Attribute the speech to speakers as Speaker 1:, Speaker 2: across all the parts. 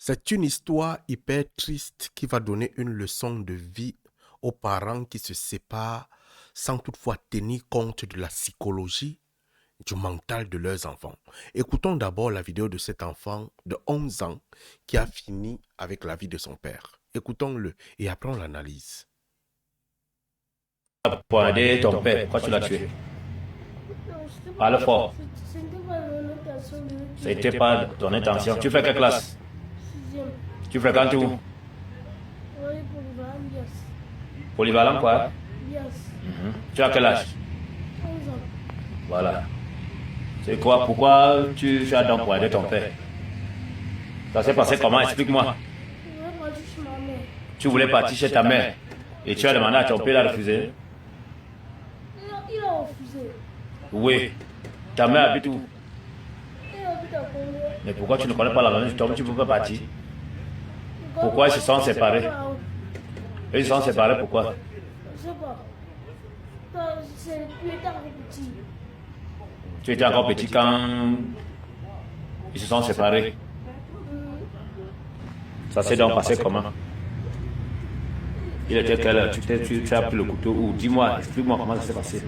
Speaker 1: C'est une histoire hyper triste qui va donner une leçon de vie aux parents qui se séparent sans toutefois tenir compte de la psychologie, du mental de leurs enfants. Écoutons d'abord la vidéo de cet enfant de 11 ans qui a fini avec la vie de son père. Écoutons-le et après on l'analyse.
Speaker 2: Poignardé ton père, pourquoi tu l'as tué? Parle fort.
Speaker 3: Ce n'était pas mon intention de le tuer.
Speaker 2: C'était pas ton intention. Tu fais quelle classe?
Speaker 3: Sixième.
Speaker 2: Tu fréquentes où?
Speaker 3: Oui, polyvalent, yes.
Speaker 2: Polyvalent quoi?
Speaker 3: Yes.
Speaker 2: Tu as quel âge?
Speaker 3: 11 ans.
Speaker 2: Voilà. C'est quoi? Pourquoi tu as donc poignardé ton père? Ça s'est passé comment? Explique-moi.
Speaker 3: Je voulais partir chez ma mère.
Speaker 2: Tu voulais partir chez ta mère et tu as demandé à ton père, il a refusé?
Speaker 3: Il a refusé.
Speaker 2: Oui. Ta mère habite où?
Speaker 3: Il habite à Congo.
Speaker 2: Mais pourquoi tu ne connais pas la maison du Tom? Tu ne peux pas partir. Pourquoi ils se sont séparés? Ils se sont séparés pourquoi?
Speaker 3: Je sais pas. C'est plus tard petit.
Speaker 2: Tu étais encore petit quand ils se sont séparés. Ça s'est donc passé comment? Il était quelle heure? Tu as pris le couteau où? Dis-moi, explique-moi comment ça s'est passé.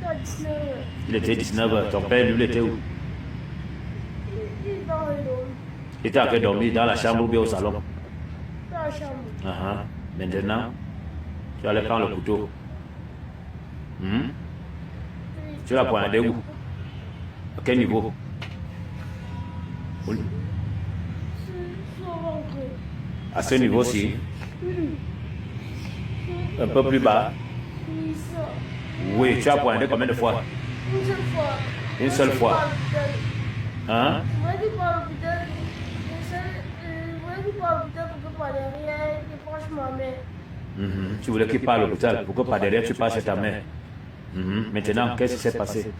Speaker 3: Il a 19 ans.
Speaker 2: Il était 19h. Ton père, lui, il était où?
Speaker 3: Il est dans le dos.
Speaker 2: Il était en train de dormir dans la chambre ou bien au salon?
Speaker 3: Dans la chambre.
Speaker 2: Maintenant, tu allais prendre le couteau. Tu l'as poignardé où? À quel niveau?
Speaker 3: Sur ventre.
Speaker 2: À ce niveau-ci? Un peu plus bas?
Speaker 3: Oui, ça.
Speaker 2: Oui, tu as poignardé combien de fois?
Speaker 3: Une seule fois.
Speaker 2: Une seule fois. Hein?
Speaker 3: Je voulais qu'il parle à l'hôpital. Je voulais qu'il parle à l'hôpital pour que par derrière, il proche ma mère.
Speaker 2: Tu voulais qu'il parle à l'hôpital pour que par derrière tu passes chez ta mère. Maintenant, qu'est-ce qui s'est passé?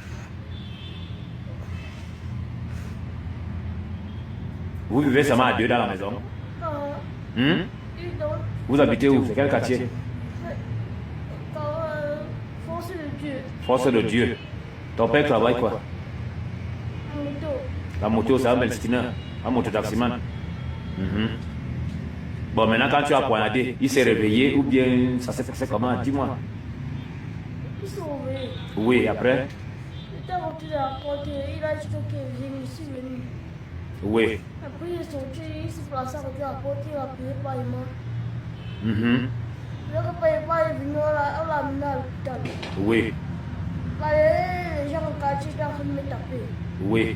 Speaker 2: Vous vivez seulement à deux dans la maison?
Speaker 3: Et donc,
Speaker 2: Vous habitez où? C'est quel quartier?
Speaker 3: force de Dieu.
Speaker 2: Force de Dieu. Ton père travaille quoi?
Speaker 3: Moto.
Speaker 2: La moto, c'est un Melstina, un mototaximan. Bon, maintenant, quand tu as poignardé, il s'est réveillé ou bien ça s'est passé comment? Dis-moi.
Speaker 3: Ils sont réveillés.
Speaker 2: Oui, après?
Speaker 3: Il était rentré dans la porte, il a dit que je suis venu.
Speaker 2: Oui.
Speaker 3: Après, il est sorti, il s'est placé à côté de la porte, il a payé par les mains. Il a payé par les venu, on l'a amené à l'hôpital.
Speaker 2: Oui.
Speaker 3: Les gens au quartier étaient en train de me taper.
Speaker 2: Oui.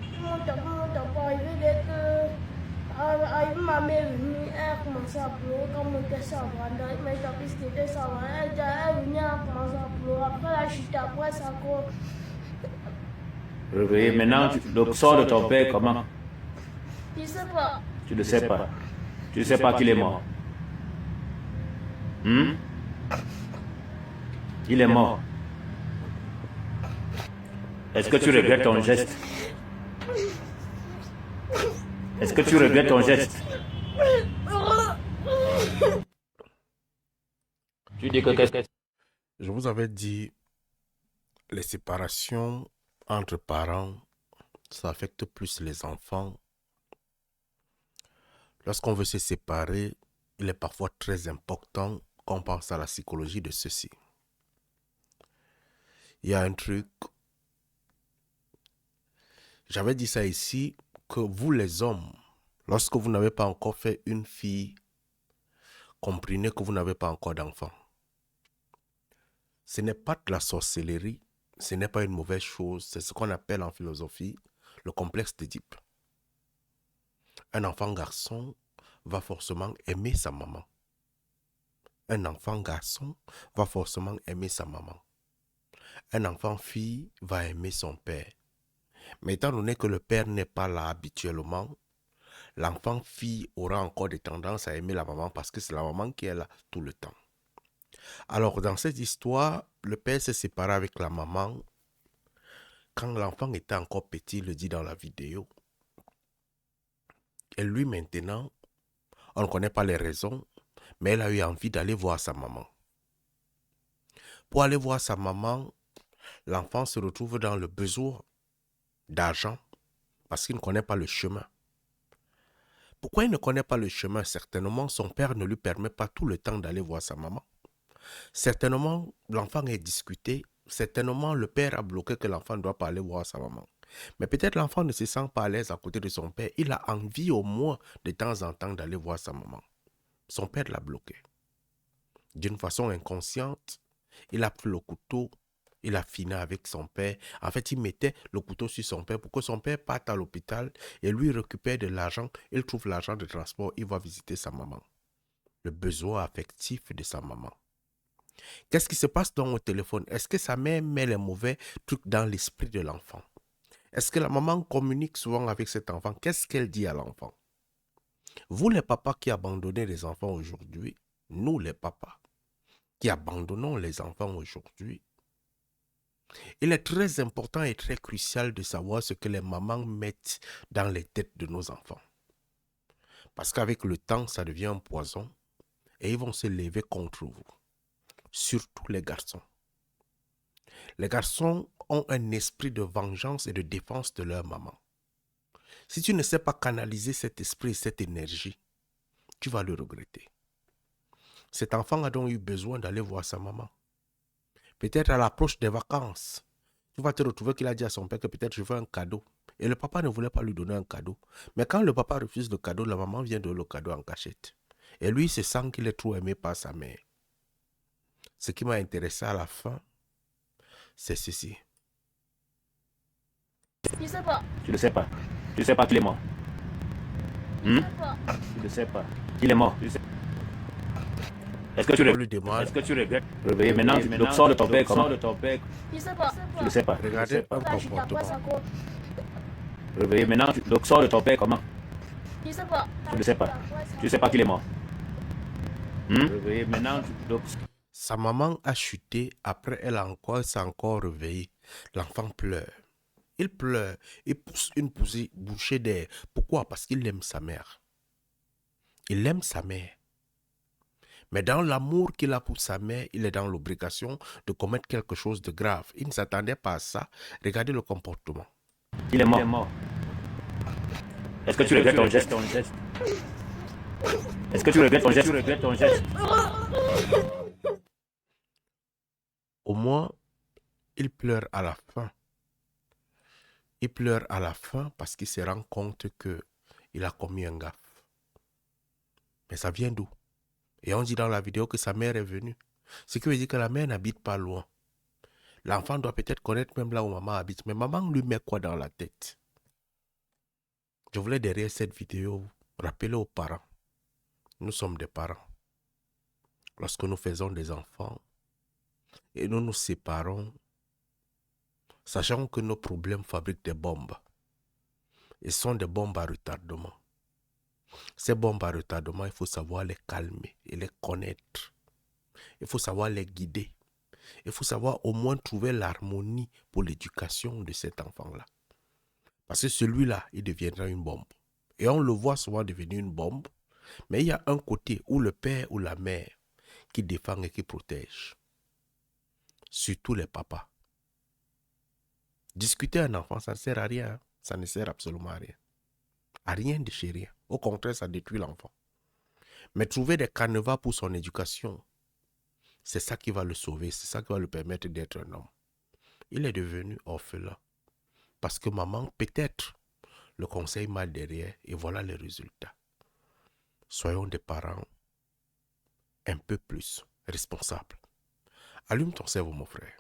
Speaker 3: Ils m'ont tapé, arrivé dès que. Arrivé, ma mère est venue, elle a commencé à pleurer quand mon père s'est abrandé. Il m'a tapé ce qui était ça. Elle est venue, elle a commencé à pleurer. Après, la chute, après, ça encore.
Speaker 2: Réveillé. Maintenant, le sort de ton père, comment?
Speaker 3: Je ne sais pas.
Speaker 2: Tu ne sais pas. Tu ne sais pas qu'il est mort. Il est mort. Est-ce que tu regrettes ton geste? Est-ce que tu regrettes ton geste? Tu dis que qu'est-ce que...
Speaker 1: Je vous avais dit, les séparations entre parents, ça affecte plus les enfants. Lorsqu'on veut se séparer, il est parfois très important qu'on pense à la psychologie de ceci. Il y a un truc, j'avais dit ça ici, que vous les hommes, lorsque vous n'avez pas encore fait une fille, comprenez que vous n'avez pas encore d'enfant. Ce n'est pas de la sorcellerie, ce n'est pas une mauvaise chose, c'est ce qu'on appelle en philosophie le complexe d'Édipe. Un enfant garçon va forcément aimer sa maman. Un enfant garçon va forcément aimer sa maman. Un enfant fille va aimer son père. Mais étant donné que le père n'est pas là habituellement, l'enfant fille aura encore des tendances à aimer la maman parce que c'est la maman qui est là tout le temps. Alors dans cette histoire, le père s'est séparé avec la maman quand l'enfant était encore petit, il le dit dans la vidéo. Et lui maintenant, on ne connaît pas les raisons, mais elle a eu envie d'aller voir sa maman. Pour aller voir sa maman, l'enfant se retrouve dans le besoin d'argent parce qu'il ne connaît pas le chemin. Pourquoi il ne connaît pas le chemin? Certainement, son père ne lui permet pas tout le temps d'aller voir sa maman. Certainement, l'enfant est discuté. Certainement, le père a bloqué que l'enfant ne doit pas aller voir sa maman. Mais peut-être l'enfant ne se sent pas à l'aise à côté de son père. Il a envie au moins de temps en temps d'aller voir sa maman. Son père l'a bloqué. D'une façon inconsciente, il a pris le couteau, il a fini avec son père. En fait, il mettait le couteau sur son père pour que son père parte à l'hôpital et lui récupère de l'argent. Il trouve l'argent de transport, il va visiter sa maman. Le besoin affectif de sa maman. Qu'est-ce qui se passe dans au téléphone? Est-ce que sa mère met les mauvais trucs dans l'esprit de l'enfant? Est-ce que la maman communique souvent avec cet enfant? Qu'est-ce qu'elle dit à l'enfant? Vous les papas qui abandonnez les enfants aujourd'hui, nous les papas qui abandonnons les enfants aujourd'hui, il est très important et très crucial de savoir ce que les mamans mettent dans les têtes de nos enfants. Parce qu'avec le temps, ça devient un poison et ils vont se lever contre vous. Surtout les garçons. Les garçons ont un esprit de vengeance et de défense de leur maman. Si tu ne sais pas canaliser cet esprit et cette énergie, tu vas le regretter. Cet enfant a donc eu besoin d'aller voir sa maman. Peut-être à l'approche des vacances, tu vas te retrouver qu'il a dit à son père que peut-être je veux un cadeau. Et le papa ne voulait pas lui donner un cadeau. Mais quand le papa refuse le cadeau, la maman vient donner le cadeau en cachette. Et lui, il se sent qu'il est trop aimé par sa mère. Ce qui m'a intéressé à la fin, c'est ceci.
Speaker 3: Je sais pas.
Speaker 2: Tu ne sais pas. Tu ne sais pas qu'il est mort.
Speaker 3: Je sais pas.
Speaker 2: Tu ne sais pas. Il est mort. Est-ce que tu
Speaker 1: On
Speaker 2: regrettes?
Speaker 1: lui demande,
Speaker 2: Est-ce que tu regrettes? Réveiller maintenant, donc sors de ton père comment?
Speaker 3: Je sais pas.
Speaker 2: Tu ne sais pas.
Speaker 1: regardez un
Speaker 3: Là, je t'apprends
Speaker 1: comportement.
Speaker 3: ça quoi.
Speaker 2: Réveiller maintenant, donc sors de ton père comment?
Speaker 3: Je sais pas.
Speaker 2: Tu ne sais pas. Tu ne sais pas qu'il est mort. Réveiller maintenant, donc
Speaker 1: Sa maman a chuté, après elle s'est encore réveillée. L'enfant pleure. Il pleure, il pousse une bouchée d'air. Pourquoi? Parce qu'il aime sa mère. Il aime sa mère. Mais dans l'amour qu'il a pour sa mère, il est dans l'obligation de commettre quelque chose de grave. Il ne s'attendait pas à ça. Regardez le comportement.
Speaker 2: il est mort. Est-ce que tu regrettes ton geste? Est-ce que tu regrettes ton geste?
Speaker 1: Au moins, il pleure à la fin. Il pleure à la fin parce qu'il se rend compte qu'il a commis un gaffe. Mais ça vient d'où? Et on dit dans la vidéo que sa mère est venue. Ce qui veut dire que la mère n'habite pas loin. L'enfant doit peut-être connaître même là où maman habite. Mais maman lui met quoi dans la tête? Je voulais derrière cette vidéo rappeler aux parents. Nous sommes des parents. Lorsque nous faisons des enfants et nous nous séparons, sachant que nos problèmes fabriquent des bombes. Et sont des bombes à retardement. Ces bombes à retardement, il faut savoir les calmer et les connaître. Il faut savoir les guider. Il faut savoir au moins trouver l'harmonie pour l'éducation de cet enfant-là. Parce que celui-là, il deviendra une bombe. Et on le voit souvent devenir une bombe. Mais il y a un côté où le père ou la mère qui défend et qui protège. Surtout les papas. Discuter un enfant, ça ne sert à rien. Ça ne sert absolument à rien. À rien de chez rien. Au contraire, ça détruit l'enfant. Mais trouver des canevas pour son éducation, c'est ça qui va le sauver. C'est ça qui va lui permettre d'être un homme. Il est devenu orphelin. Parce que maman, peut-être, le conseille mal derrière. Et voilà les résultats. Soyons des parents un peu plus responsables. Allume ton cerveau, mon frère.